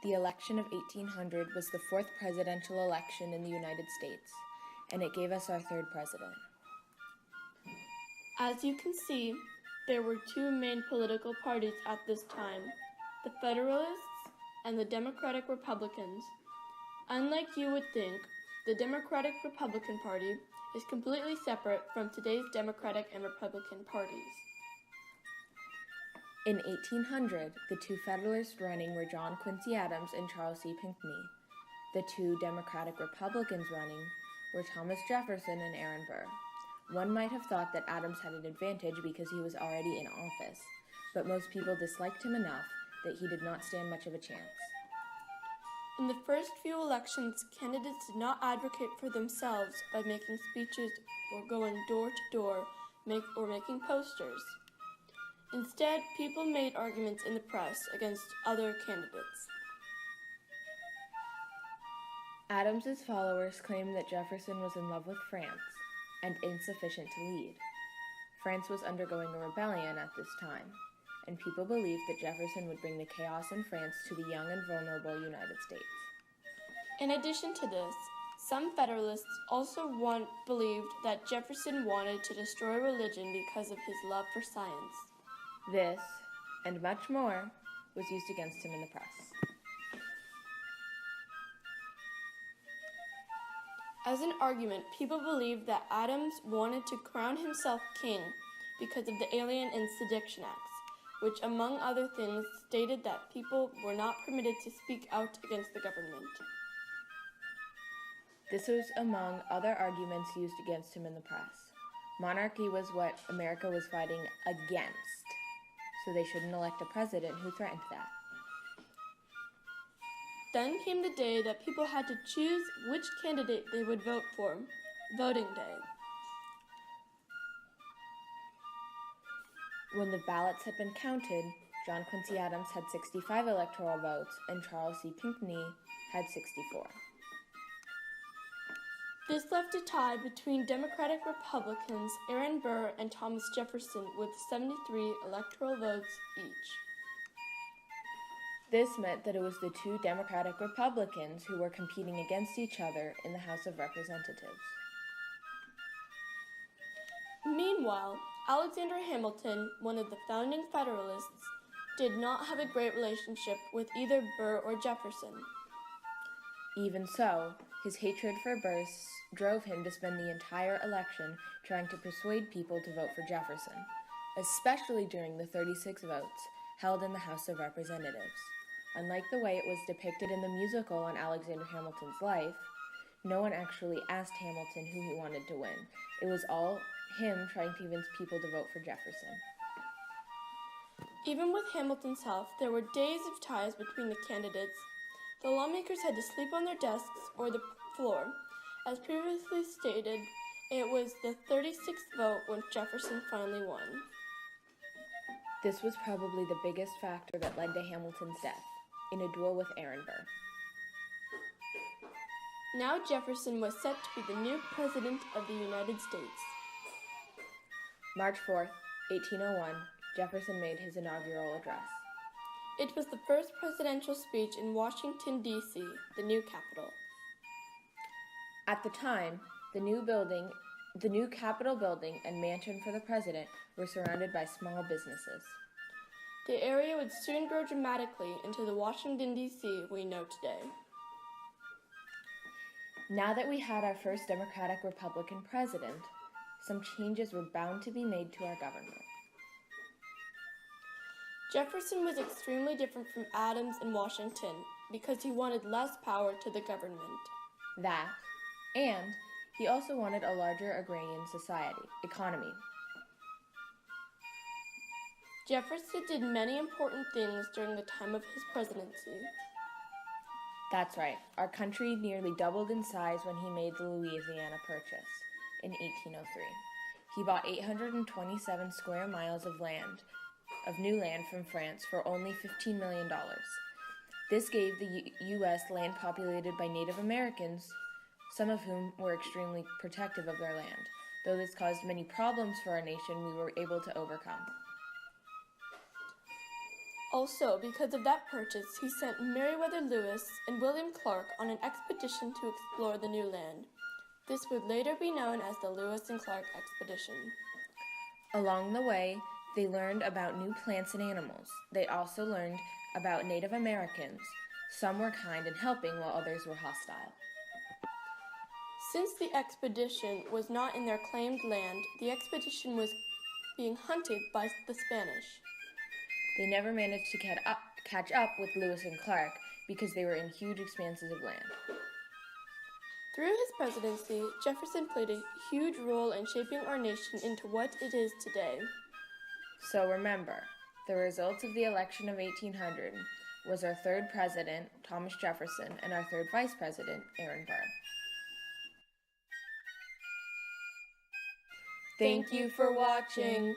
The election of 1800 was the fourth presidential election in the United States, and it gave us our third president. As you can see, there were two main political parties at this time, the Federalists and the Democratic Republicans. Unlike you would think, the Democratic Republican Party is completely separate from today's Democratic and Republican parties. In 1800, the two Federalists running were John Quincy Adams and Charles C. Pinckney. The two Democratic Republicans running were Thomas Jefferson and Aaron Burr. One might have thought that Adams had an advantage because he was already in office, but most people disliked him enough that he did not stand much of a chance. In the first few elections, candidates did not advocate for themselves by making speeches or going door to door or making posters. Instead, people made arguments in the press against other candidates. Adams's followers claimed that Jefferson was in love with France and insufficient to lead. France was undergoing a rebellion at this time, and people believed that Jefferson would bring the chaos in France to the young and vulnerable United States. In addition to this, some Federalists also believed that Jefferson wanted to destroy religion because of his love for science. This, and much more, was used against him in the press. As an argument, people believed that Adams wanted to crown himself king because of the Alien and Sedition Acts, which, among other things, stated that people were not permitted to speak out against the government. This was among other arguments used against him in the press. Monarchy was what America was fighting against, so they shouldn't elect a president who threatened that. Then came the day that people had to choose which candidate they would vote for, voting day. When the ballots had been counted, John Quincy Adams had 65 electoral votes and Charles C. Pinckney had 64. This left a tie between Democratic Republicans Aaron Burr and Thomas Jefferson with 73 electoral votes each. This meant that it was the two Democratic Republicans who were competing against each other in the House of Representatives. Meanwhile, Alexander Hamilton, one of the founding Federalists, did not have a great relationship with either Burr or Jefferson. Even so, his hatred for Burr drove him to spend the entire election trying to persuade people to vote for Jefferson, especially during the 36 votes held in the House of Representatives. Unlike the way it was depicted in the musical on Alexander Hamilton's life, no one actually asked Hamilton who he wanted to win. It was all him trying to convince people to vote for Jefferson. Even with Hamilton's help, there were days of ties between the candidates. The lawmakers had to sleep on their desks or the floor. As previously stated, it was the 36th vote when Jefferson finally won. This was probably the biggest factor that led to Hamilton's death, in a duel with Aaron Burr. Now Jefferson was set to be the new President of the United States. March 4th, 1801, Jefferson made his inaugural address. It was the first presidential speech in Washington, D.C., the new capital. At the time, the new Capitol building and mansion for the president were surrounded by small businesses. The area would soon grow dramatically into the Washington, D.C. we know today. Now that we had our first Democratic-Republican president, some changes were bound to be made to our government. Jefferson was extremely different from Adams and Washington because he wanted less power to the government. That, and he also wanted a larger agrarian economy. Jefferson did many important things during the time of his presidency. That's right. Our country nearly doubled in size when he made the Louisiana Purchase in 1803. He bought 827 square miles of new land from France for only $15 million. This gave the U.S. land populated by Native Americans, some of whom were extremely protective of their land. Though this caused many problems for our nation, we were able to overcome. Also, because of that purchase, he sent Meriwether Lewis and William Clark on an expedition to explore the new land. This would later be known as the Lewis and Clark Expedition. Along the way, they learned about new plants and animals. They also learned about Native Americans. Some were kind and helping, while others were hostile. Since the expedition was not in their claimed land, the expedition was being hunted by the Spanish. They never managed to catch up with Lewis and Clark because they were in huge expanses of land. Through his presidency, Jefferson played a huge role in shaping our nation into what it is today. So remember, the results of the election of 1800 was our third president, Thomas Jefferson, and our third vice president, Aaron Burr. Thank you for watching.